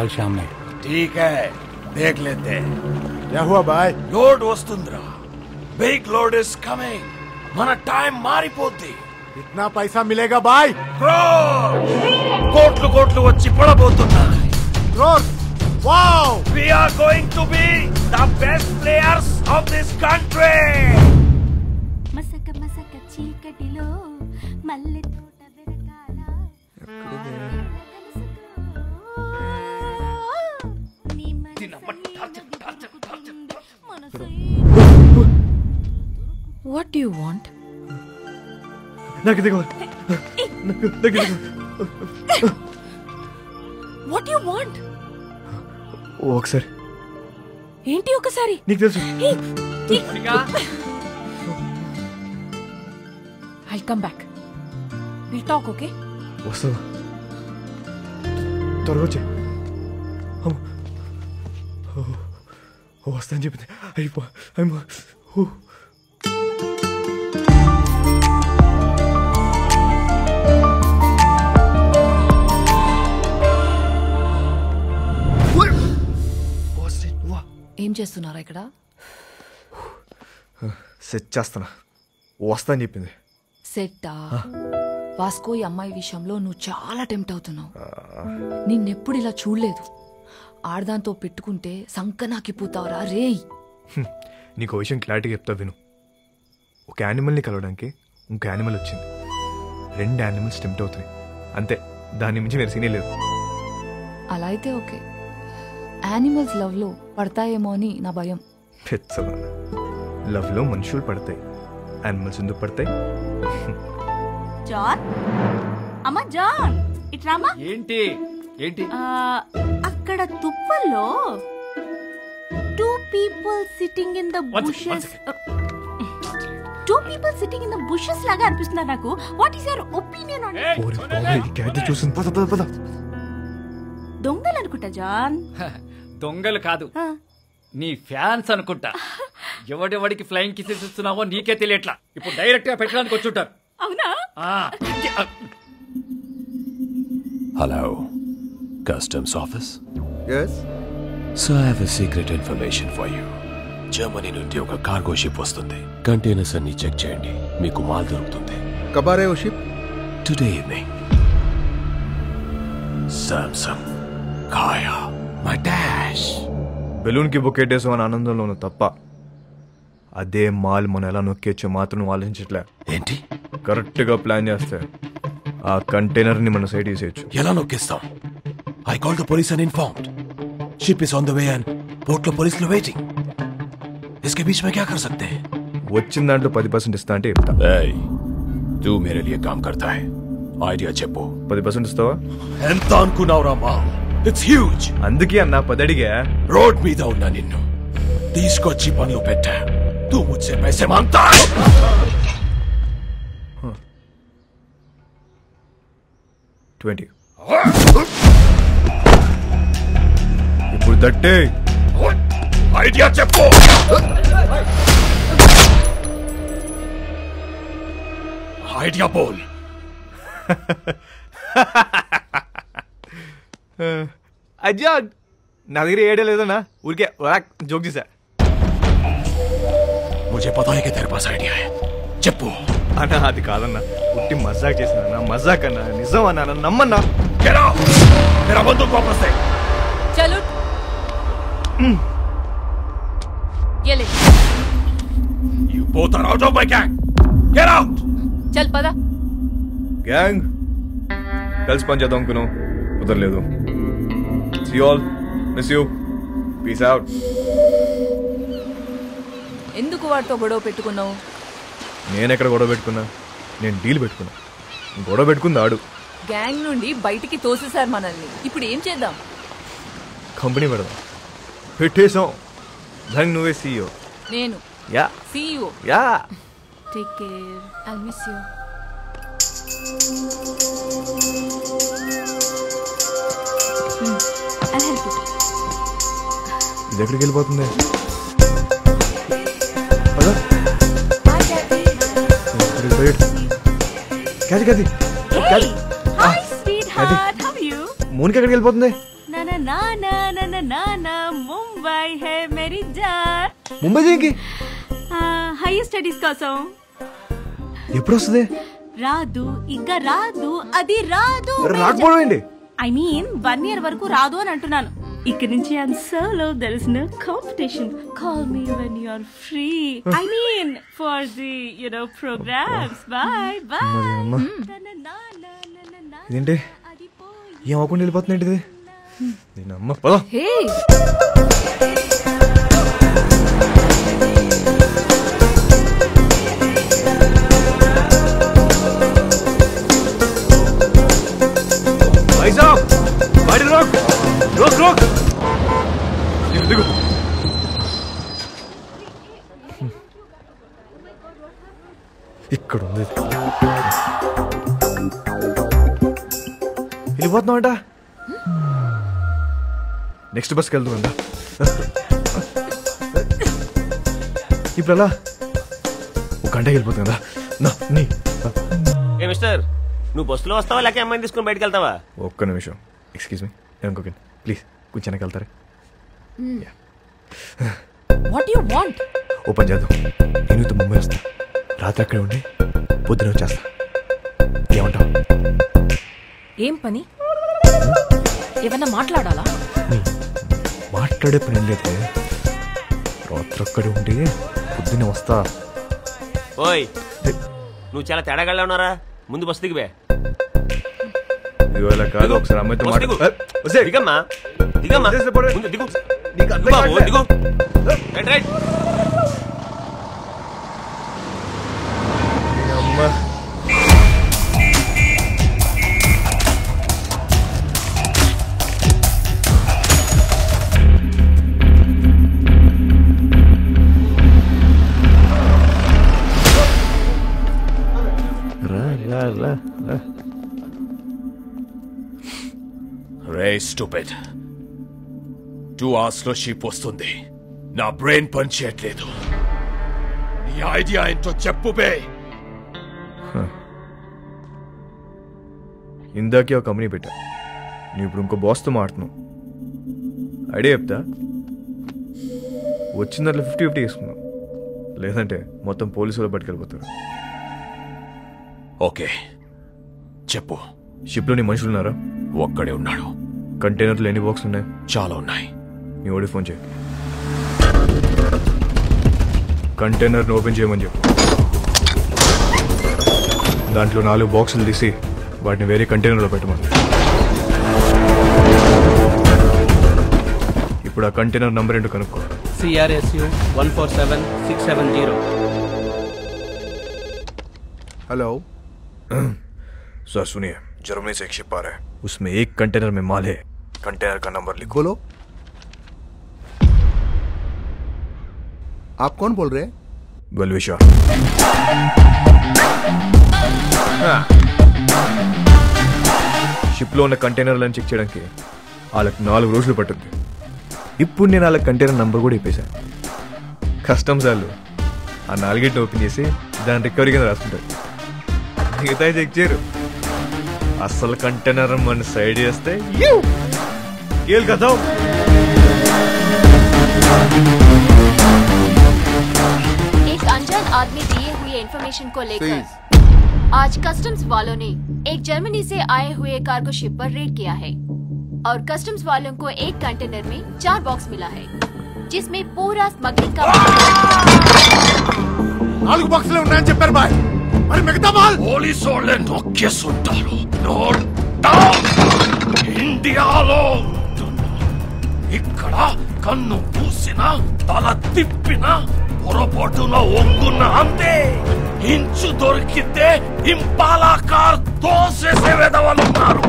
कल शाम में। ठीक है, देख लेते हैं। क्या हुआ भाई? लोड वस्तुंद्रा, बिग लोड इज कमिंग। మన టైం మారిపోద్ది. इतना पैसा मिलेगा भाई? కోట్లు కోట్లు వచ్చి పడబోతున్నాయి. Wow! We are going to be the best players of this country. మసక మసక చీకటిలో మల్లె తోట వెరకాల. What do you want? What do you want? ఒకసారి ఏంటి ఒకసారి? నీకు తెలుసు. I'll come back. We'll talk, okay? వస్తావా? త్వరగా వచ్చే. వస్తాను చెప్పింది. అయిపో. ఏం చేస్తున్నారా ఇక్కడ? సెట్ చేస్తానా. వస్తాను చెప్పింది. సెట్టా? వాస్కో ఈ అమ్మాయి విషయంలో నువ్వు చాలా టెంప్ట్ అవుతున్నావు. నిన్నెప్పుడు ఇలా చూడలేదు. ఆడదాంతో పెట్టుకుంటే సంకనాకిపోతావురా రేయ్. నీకు విషయం క్లారిటీగా చెప్తా విను. ఒక యానిమల్ని కలవడానికి ఇంకో యానిమల్ వచ్చింది. 2 యానిమల్స్ టెంప్ట్ అవుతున్నాయి అంతే. దాని మించి వేరే సీనే లేదు. అలా అయితే ఓకే. యానిమల్స్ లవ్ లో పడతాయేమో అని నా భయం. లవ్ లో మనుషులు పడతాయి, యానిమల్స్ ఎందుకు పడతాయి? జాన్, అమ్మా జాన్, ఇట్రామా. ఏంటి ఏంటి? అక్కడ తుప్పల్లో 2 people sitting in the bushes. 2 people sitting in the bushes లాగా అనిపిస్తున్నారు నాకు. What is your opinion on it? చూసింది. పద. దొంగలు అనుకుంటా జాన్. దొంగలు కాదు, నీ ఫ్యాన్స్ అనుకుంటా. ఎవడెవడికి ఫ్లైయింగ్ కిసెస్ ఇస్తున్నావో నీకే తెలియట్లా. ఇప్పుడు డైరెక్ట్ గా పెట్టడానికి వచ్చుంటారు. అవునా? Hello, customs office. Yes. So I have a secret information for you. Germany నుండి ఒక కార్గో షిప్ వస్తుంది. కంటైనర్స్ అన్ని చెక్ చేయండి, మీకు మాల్ దొరుకుతుంది. కబ్ ఆ రహే హో ship? Today evening. Samsung Kaya my dash. Balloon కి బొక్కేటేసో అని ఆనందంలోను తప్ప అదే మాల్ మనం ఎలా నొక్కేచ్చో మాత్రం ఆలోచించట్లే. ఏంటి? కరెక్ట్ గా ప్లాన్ చేస్తే ఆ కంటైనర్ ని మన సైడ్ తీసేయచ్చు. ఎలా నొక్కేస్తాం? I call the police and informed. Ship is on the way and port లో పోలీసులు వెయిటింగ్. इसके बीच में क्या कर सकते हैं? వచ్చిన దాంట్లో 10% ఇస్తా అంటే చెప్తా. तू मेरे लिए काम करता है. ఐడియా చెప్పు. 10% ఇస్తావా? ఎంత అనుకున్నావురా మా? It's huge. అందుకే అన్న 10 అడిగా. రోడ్ మీద ఉన్నా నిన్ను తీసుకొచ్చి పనులు పెట్టా. तू मुझसे पैसे मांगता है. $20. ఇప్పుడు దట్టే. ఐడియా చెప్పు. ఐడియా బోల్. అజ్జా నా దగ్గర ఏడే లేదన్నా, ఊరికే జోక్ చేశా. मुझे पता है कि तेरे पास आइडिया है. చెప్పు. అన్నా అది కాదన్నా, పుట్టి మజాక్ చేసిన మజాక్ అన్నా, నిజం అన్నా, నమ్మన్నా. Get out! मेरा बंदूक वापस दे. चलो ये ले. You both are out of my gang. Get out! चल पदा. గ్యాంగ్ కలిసి పని చేద్దాం అనుకున్నాం, కుదరలేదు. See you all. Miss you. Peace out. ఎందుకు వాడితో గొడవ పెట్టుకున్నావు? నేనెక్కడ గొడవ పెట్టుకున్నా? నేను డీల్ పెట్టుకున్నా. గొడవ పెట్టుకుంది ఆడు. గ్యాంగ్ నుండి బయటికి తోసేశారు మనల్ని. ఇప్పుడు ఏం చేద్దాం? కంపెనీ పెడదాం. పెట్టేసాం. దానికి నువ్వే CEO. నేను yeah CEO. Yeah. Take care. I'll miss you. I'll help you. ఇది ఎక్కడికి వెళ్ళిపోతుంది? Hi, sweetheart. How are you? మోనికి ఎక్కడికి వెళ్ళిపోతుంది? ना ना ना ना ना ना ముంబై హే మేరీ జాన్. ముంబై దేనికి? హైయర్ స్టడీస్ కోసం. ఎప్పుడు వస్తుంది? రాదు, ఇంకా రాదు, అది రాదు. రాకపోవడం ఏంటి? ఐ మీన్ 1 year వరకు రాదు అని అంటున్నాను. ఇక్కడ నుంచి I'm solo, there is no competition. Call me when you are free. I mean for the programmes. Bye bye. ఇదేంటి ఏం అవ్వకుండా వెళ్ళిపోతుంది ఏంటిది? నేను అమ్మ పదా. ఇక్కడ ఉంది. వెళ్ళిపోతున్నామంట. నెక్స్ట్ బస్కి వెళ్తుందంట. ఇప్పుడు అలా ఒక గంటకి వెళ్ళిపోతుంది కదా. ఏ మిస్టర్, నువ్వు బస్సులో వస్తావా లేక అమ్మాయిని తీసుకుని బయటకు వెళ్తావా? ఒక్క నిమిషం, ఎక్స్క్యూజ్ మీ, ఇంకొక ప్లీజ్ కొంచెం వెనక్కి వెళ్తారా? What you want? ఓపెన్ చేద్దాం. నేను ముంబై వస్తా, రాత్రి అక్కడే ఉండి పొద్దున వచ్చేస్తా. ఏమంటావు? ఏం పని? ఏమన్నా మాట్లాడాలా? మాట్లాడే పని లేదు, రాత్రి అక్కడే ఉండి పొద్దున వస్తా. ఓయ్, నువ్వు చాలా తేడాగా ఉన్నారా? ముందు బస్సు దిగివే. ఇవాళ కాదు, ఒకసారి అమ్మాయితో దిగమ్మా, దిగమ్మా, దిగు దిగు. Right right. రే స్టూపిడ్, 2 hours లో షిప్ వస్తుంది. నా బ్రెయిన్ పని చేయట్లేదు. నీ ఐడియా ఏంటో చెప్పు బే. ఇందాకే ఒక కంపెనీ పెట్టా, నువ్వు ఇప్పుడు ఇంకో బాస్తో మాడుతున్నావు. ఐడియా చెప్తా, వచ్చిన దాంట్లో 50-50 వేసుకున్నావు, లేదంటే మొత్తం పోలీసులు పట్టుకెళ్ళిపోతారు. ఓకే చెప్పు. షిప్లో నీ మనుషులు ఉన్నారా? ఒక్కడే ఉన్నాడు. కంటైనర్లు ఎన్ని బాక్స్ ఉన్నాయి? చాలా ఉన్నాయి. నీ ఓడి ఫోన్ చేయి, కంటైనర్ని ఓపెన్ చేయమని చెప్పు. దాంట్లో 4 బాక్సులు తీసి వాటిని వేరే కంటైనర్లో పెట్టమని. ఇప్పుడు ఆ కంటైనర్ నంబర్ ఏంటో కనుక్కో. CRSU 147670. हेलो सर, सुनिए, जर्मनी से एक शिप आ रहा है, उसमें एक कंटेनर में माल है. कंटेनर का नंबर लिखो. बोलो, आप कौन बोल रहे हैं? बलविशा. షిప్లో ఉన్న కంటైనర్లను చెక్ చేయడానికి వాళ్ళకి 4 రోజులు పట్టుద్ది. ఇప్పుడు నేను వాళ్ళ కంటైనర్ నంబర్ కూడా ఇప్పేశాను. కస్టమ్స్ వాళ్ళు ఆ 4గిటిని ఓపెన్ చేసి దాని రికవరీ కింద రాసుకుంటారు. మిగతా చెక్ చేయరు. అసలు కంటైనర్ మన సైడ్ చేస్తే కదా. एक अनजान आदमी दिए हुए इंफॉर्मेशन को लेकर आज कस्टम्स वालों ने एक जर्मनी से आए हुए कार्गो शिप पर रेड किया है और कस्टम्स वालों को एक कंटेनर में 4 बॉक्स मिला है, जिसमें पूरा स्मगलिंग का 4 బాక్సులు ఉన్నాయని చెప్పారు బాయ్. మరి మిగతా మాల్ పోలీసు వాళ్ళే నొక్కేస్తుంటారు. ఇండియాలో ఇక్కడ కన్ను పూసిన తల తిప్పిన పొరపాటున ఒంగున్న అంతే. ఇంచు దొరికితే ఇంపాలా కార్ తోసేసే వెదవలున్నారు.